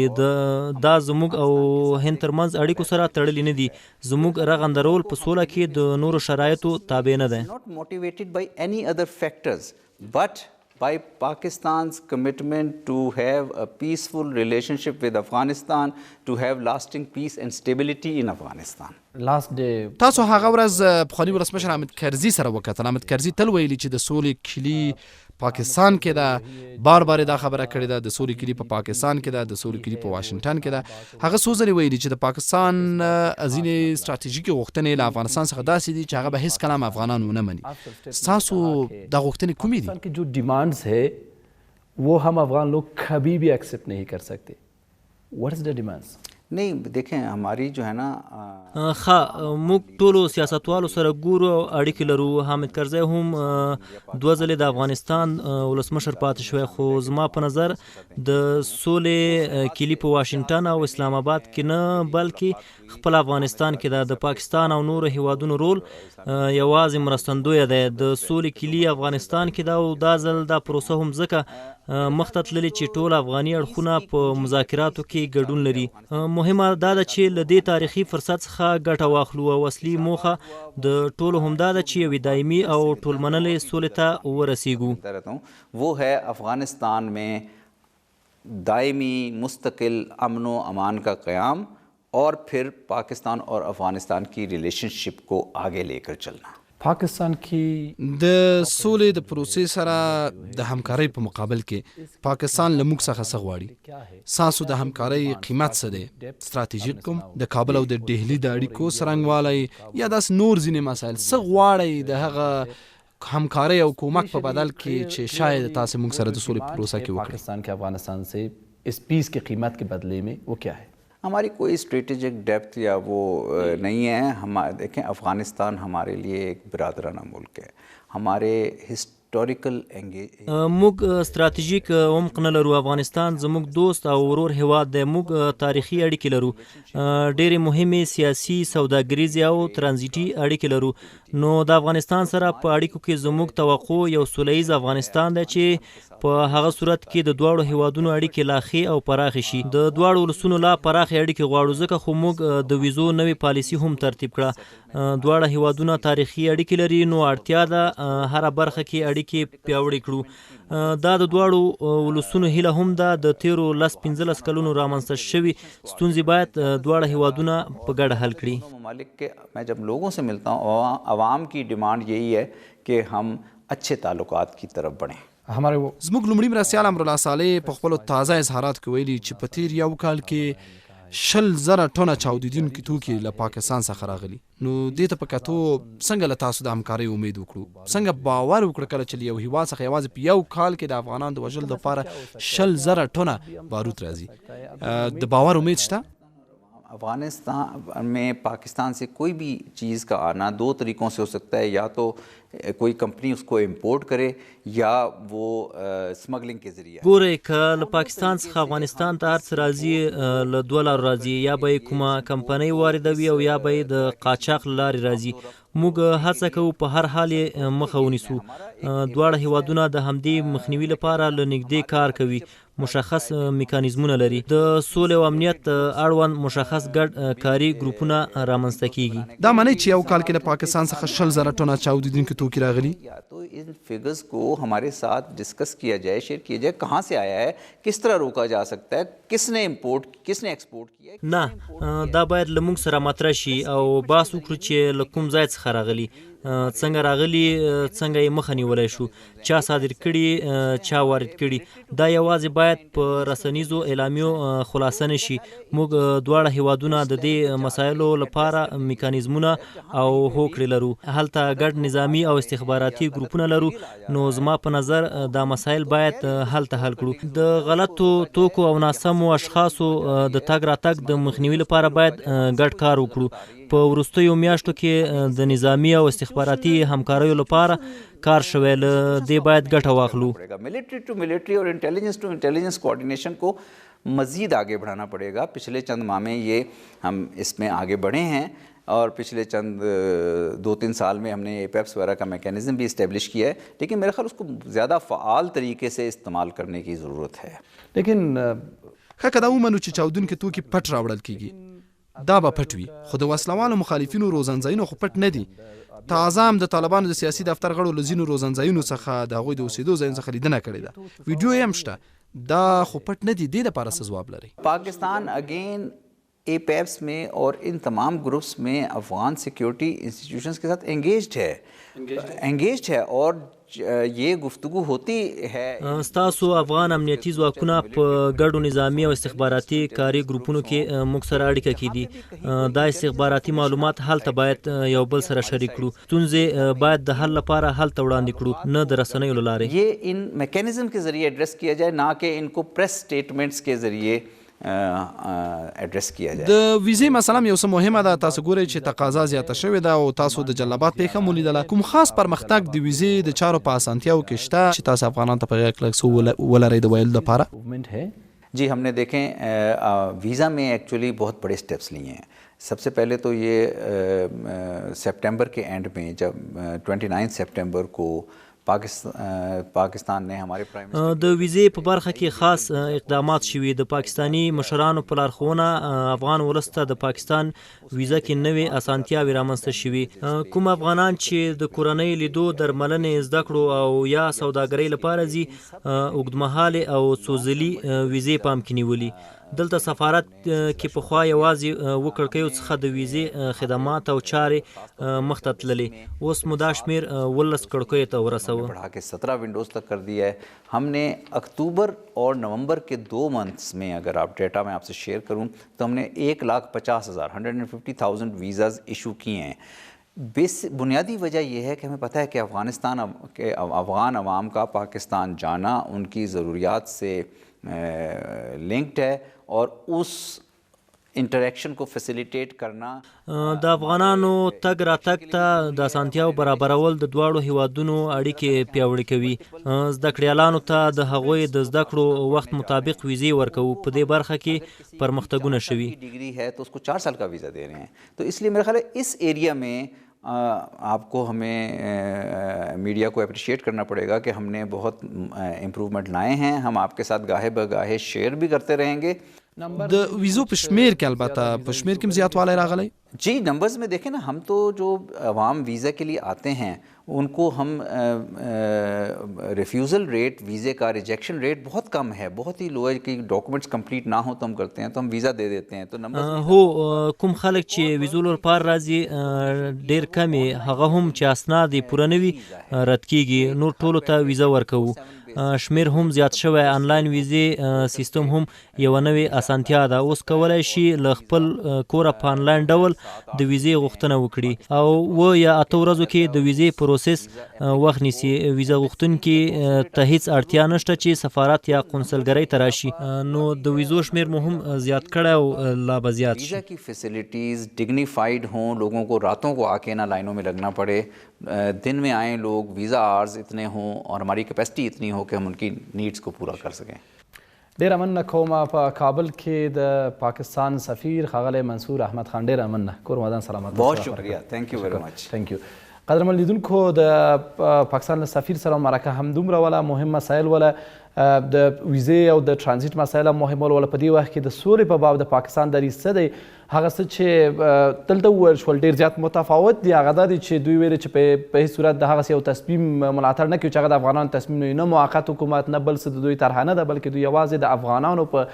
دا زموږ او هند ترمنځ اړیکو سره تړلې نه دي. زموږ رغنده رول په سوله کې د نورو شرایطو تابع نه دی. not motivated by any other factors but by Pakistan's commitment to have a peaceful relationship with Afghanistan, to have lasting peace and stability in Afghanistan. لاست ډے تاسو هغه ورځ پخواني ولسمشر حامد کرزي سره وکتل. حامد کرزي تل ویلي چې د سولې کلي پاکستان کې ده. بار بار دا خبره کړې ده د سولې کلي په پاکستان کې ده، د سولې کلي په واشنگټن کې ده. هغه څو ځلې ویلي چې د پاکستان ځینې ستراتیژیکې غوښتنې له افغانستان څخه داسې دي چې هغه به هیڅ کله هم افغانان ونه مني. ستاسو دا غوښتنې کومې دي؟ की जो डिमांड्स है वो हम अफगान लोग कभी भी एक्सेप्ट नहीं कर सकते. What is the demands? नहीं, देखें हमारी जो है ना ښه موږ ټولو سیاستوالو سره ګورو او اړیکې لرو. حامد کرزی هم 2 ځلې د افغانستان ولسمشر پاتې شوی خو زما په نظر د سولې کلي په واشنگټن او اسلام آباد کې نه بلکې خپل افغانستان کې ده. د پاکستان او نورو هیوادونو رول یوازې مرستندویه دی. د سولې کلي افغانستان کې ده او دا ځل دا پروسه هم ځکه مخته تللې چې ټول افغاني اړخونه په مذاکراتو کې ګډون لري. مهمه دا ده چې له دې تاریخي فرصت څخه ګټه واخلو او اصلي موخه د ټولو همدا ده چې یوې دایمي او ټولمنلې سولې ته ورسیږو. वो है अफगानिस्तान में दायमी मुस्तकिल अमन व अमान का क़याम और फिर पाकिस्तान और अफगानिस्तान की रिलेशनशिप को आगे लेकर चलना. पाकिस्तान की د سولې د پروسې سره د همکارۍ په مقابل کې پاکستان له موږ څخه څه غواړي؟ ستاسو د همکارۍ قیمت څه دی؟ ستراتیژیک کوم د کابل او د ډهلي د اړیکو څرنګوالی یا داسې نور ځینې مسایل څه غواړئ د هغه همکارۍ او کومک په بدل کې چې شاید تاسو موږ سره د سولې پروسه کې وکړئ؟ पाकिस्तान के अफगानिस्तान से इस पीस की कीमत के बदले में वो क्या है? हमारी कोई स्ट्रेटेजिक डेप्थ या वो नहीं है। हम देखें, अफ़गानिस्तान हमारे लिए एक बिरादराना मुल्क है। हमारे हिस्टोरिकल موږ ستراتیژیک عمق نه لرو. افغانستان زموږ دوست او ورور هیواد دی. موږ تاریخي اړیکې لرو، ډېرې مهمې سیاسي، سوداګریزې او ترانزیټي اړیکې لرو. نو د افغانستان سره په اړیکو کې زموږ توقع یو سوله ییز افغانستان دی چې په هغه صورت کې د دواړو هیوادونو اړیکې لا ښې او پراخې شي. د دواړو ولسونو لا پراخې اړیکې غواړو، ځکه خو موږ د ویزو نوې پالیسي هم ترتیب کړه. دواړه هیوادونه تاریخي اړیکې لري، نو اړتیا ده هره برخه کې اړیکې پیاوړې کړو. دا د دواړو ولسونو هیله هم ده. د تیرو 10-15 کلونو رامنځته شوي ستونزې باید دواړه هیوادونه په ګډه حل کړي. ممالک کے میں جب لوگوں سے ملتا ہوں، عوام کی ڈیمانڈ یہی ہے کہ ہم اچھے تعلقات کی طرف بڑھیں. زموږ لومړي مرستیال امرالله صالح په خپلو تازه اظهارات کې ویلي چې په تیر یو کال کې 10,000 ټنه چاودیدونکي توکي له پاکستان څخه راغلي. نو دې ته په کتو څنګه له تاسو د همکارۍ امید وکړو؟ څنګه باور وکړو کله چې له یو هیواد څخه یوازې په یو کال کې د افغانانو د وژلو لپاره 10,000 ټنه بارود راځي؟ د باور امید شته؟ افغانستان میں پاکستان سے کوئی بھی چیز کا آنا دو طریقوں سے ہو سکتا ہے، یا تو کوئی کمپنی اس کو امپورٹ کرے یا وہ سمگلنگ کے ذریعے. ګورئ، که له پاکستان څخه افغانستان ته هر څه راځي له دوه لارو راځي، یا به یې کومه کمپنۍ واردوي او یا به یې د قاچاق له لارې راځي. موږ هڅه کوو په هر حال یې مخه ونیسو. دواړه هیوادونه د همدې مخنیوي لپاره له نږدې کار کوي، مشخص میکانیزمونه لري. د سولې او امنیت اړوند مشخص ګډ کاري ګروپونه رامنځته کیږي. دا معنی چې یو کال کې له پاکستان څخه 10,000 ټنه چاودیدونکي توکي راغلي. یا تو ان فگرز کو ہمارے ساتھ ڈسکس کیا جائے، شیئر کیا جائے، کہاں سے آیا ہے، کس طرح روکا جا سکتا ہے، کس نے امپورٹ، کس نے ایکسپورٹ کیا. نه، دا باید له موږ سره مطرح شي او بحث وکړو چې له کوم ځای څخه راغلي، څنګه راغلي، څنګه یې مخه نیولی شو، چا صادر کړي، چا وارد کړي. دا یوازې باید په رسنیزو اعلامیو خلاصه نه شي. موږ دواړه هیوادونه د دې مسایلو لپاره میکانیزمونه او هوکړې لرو. هلته ګډ نظامي او استخباراتي ګروپونه لرو. نو زما په نظر دا مسایل باید هلته حل کړو. د غلطو توکو او ناسمو اشخاصو د تګ راتګ د مخنیوي لپاره باید ګډ کار وکړو. په وروستیو میاشتو کې د نظامی او استخباراتي همکاریو لپاره کار شوی، له دې باید ګټه واخلو. ملٹری ٹو ملٹری اور انٹیلیجنس ٹو انٹیلیجنس کوآرڈینیشن کو مزید آگے بڑھانا پڑے گا. پچھلے چند ماہ میں یہ ہم اس میں آگے بڑھے ہیں، اور پچھلے چند 2-3 سال میں ہم نے ایپیپس وغیرہ کا میکینزم بھی اسٹیبلش کیا ہے، لیکن میرے خیال اس کو زیادہ فعال طریقے سے استعمال کرنے کی ضرورت ہے. لیکن ښه که دا ومنو چې چاودونکي توکي پټ راوړل کیږي، دا به پټ وي، خو د وسلوالو مخالفینو روزنځایونه خو پټ نه دي. تازه هم د طالبانو د سیاسي دفتر غړو له ځینو روزنځایونو څخه د هغوی د اوسېدو ځایونو څخه لیدنه کړې ده، ویډیو یې هم شته. دا خو پټ نه دي. دې دپاره څه ځواب لري؟ پاکستان اگین ایپیپس میں اور ان تمام گروپس میں افغان سیکیورٹی انسٹیٹیوشنز کے ساتھ انگیجڈ ہے اور یہ گفتگو ہوتی ہے. ستاسو افغان امنیتي ځواکونه په ګډو نظامی او استخباراتي کاري ګروپونو کې موږ سره اړیکه کې دي. دا استخباراتي معلومات هلته باید یو بل سره شریک کړو. ستونزې باید د حل لپاره هلته وړاندې کړو، نه د رسنیو له لارې. یہ ان میکینزم کے ذریعے ایڈریس کیا جائے، نہ کہ ان کو پریس سٹیٹمنٹس کے ذریعے ایڈریس کیا جائے. د ویزې مسله یو څه مهمه ده. تاسو ګورئ چې تقاضا زیاته شوې ده او تاسو د جلبات پیښه مو لیدله. کوم خاص پرمختګ د ویزې د چارو په اسانتیاو کې شته چې تاسو افغانانو ته په هغه کلک څه ولرئ د ویلو لپاره؟ جی، ہم نے دیکھیں ویزا میں ایکچولی بہت بڑے سٹیپس لیے ہیں. سب سے پہلے تو یہ سپٹمبر کے اینڈ میں جب 29 سپٹمبر کو پاکستان نے ہمارے پرائم منسٹر د ویزې په برخه کې خاص اقدامات شوي. د پاکستانی مشرانو په لارښوونه افغان ولس ته د پاکستان ویزه کې نوې اسانتیاوې رامنځته شوي. کوم افغانان چې د کورنۍ لیدو، درملنې، زده کړو او یا سوداګرۍ لپاره ځي، اوږدمهالې او څو ځلي ویزې پام کې نیولي. دلته سفارت کې پخوا یوازې اوه کړکیو څخه د ویزې خدمات او چارې مخته تللې. اوس مو دا شمېر 11 کړکیو ته ورسوه. بڑھا کے 17 ونڈوز تک کر دیا ہے. ہم نے اکتوبر اور نومبر کے 2 منتھس میں اگر آپ ڈیٹا میں آپ سے شیئر کروں تو ہم نے 1,50,000 150,000 ویزاز ایشو کیے ہیں. بنیادی وجہ یہ ہے کہ ہمیں پتہ ہے کہ افغان عوام کا پاکستان جانا ان کی ضروریات سے لنکڈ ہے، اور اس इंटरेक्शन को फैसिलिटेट करना د افغانانو تګ راتګ ته د اسانتیاو برابرول د دواړو هیوادونو اړیکې پیاوړې کوي. زده کړیالانو ته د هغوی د زده کړو وخت مطابق ویزې ورکوو. په دې برخه کې پرمختګونه شوي. ڈگری ہے تو اس کو 4 سال کا ویزا دے رہے ہیں. تو اس لیے میرا خیال ہے اس ایریا میں آپ کو ہمیں میڈیا کو اپریشیٹ کرنا پڑے گا کہ ہم نے بہت امپروومنٹ لائے ہیں. ہم آپ کے ساتھ گاہے بگاہے شیئر بھی کرتے رہیں گے. د ویزو په شمیر کې البته په شمیر کې زیاتوالی راغلی. جی نمبرز میں دیکھیں نا, ہم تو جو عوام ویزا کے لیے آتے ہیں ان کو ہم ریفیوزل ریٹ ویزے کا ریجیکشن ریٹ بہت کم ہے, بہت ہی لو ہے کہ ڈاکومنٹس کمپلیٹ نہ ہو تو ہم کرتے ہیں, تو ہم ویزا دے دیتے ہیں. تو نمبر هو کوم خلک چې ویزو لپاره راځي ډیر کم هغه هم چې اسناد یې پوره نه وي رد کیږي. نور ټولو ته ویزا ورکوو. شمیر هم زیات شوی. آنلاین ویزې سیستم هم یو نوې اسانتیا ده. اوس کولی شي له خپل کوره په آنلاین ډول د ویزې غوښتنه وکړي او یا 8 ورځو کې د ویزې پروسس وخت نیسي. ویزا غوښتونکي ته هیڅ اړتیا نشته چې سفارت یا قونسلګرۍ ته راشي. نو د ویزو شمیر مو هم زیات کړی او لا به زیات شي. ویزا کی فیسلٹیز ڈگنیفائڈ ہوں, لوگوں کو راتوں کو آ کے نہ لائنوں میں لگنا پڑے, دن میں آئیں لوگ, ویزا آرز اتنے ہوں اور ہماری کیپیسٹی اتنی ہو کہ ہم ان کی نیڈز کو پورا کر سکیں. ډیره مننه کوم. په کابل کې د پاکستان سفیر ښاغلی منصور احمد خان, ډیره مننه. کور ودان سلامت. بہت شکریہ. تھینک یو ویری مچ. تھینک یو. قدرمن لیدونکو, د پاکستان له سفیر سره مرکه همدومره وله مهم مسایل وله, د ویزې او د ترانزیت مسایل هم مهم وله. په دې وخت کې د سولې په باب د پاکستان دریځ څه دی, هغه څه چې دلته وویل شول ډېر زیات متفاوت دي. هغه دا دی چې دوی ویلي چې په هېڅ صورت د هغسې یو تصمیم ملاتړ نه کوي چې هغه د افغانانو تصمیم نه وي, نه موقت حکومت نه بل څه د دوی طرحه نه ده, بلکې دوی یوازې د افغانانو په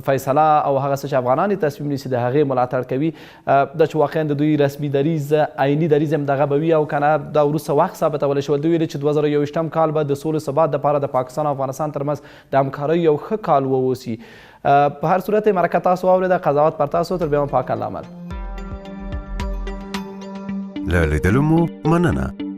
فیصله او هغه څه چې افغانان یې تصمیم نیسي د هغې ملاتړ کوي. دا چې واقعا د دوی رسمي دریځ عیني دریځ هم دغه به وي او که نه دا وروسته وخت ثابتولی شول. دوی ویلي چې 2021 کال به د سولې ثبات دپاره د پاکستان او افغانستان ترمنځ د همکارۍ یو ښه کال واوسي. په هر صورت مرکه تاسو واورېده, قضاوت پر تاسو. تر بیا هم پاک الله عمل. له لیدلو مو مننه.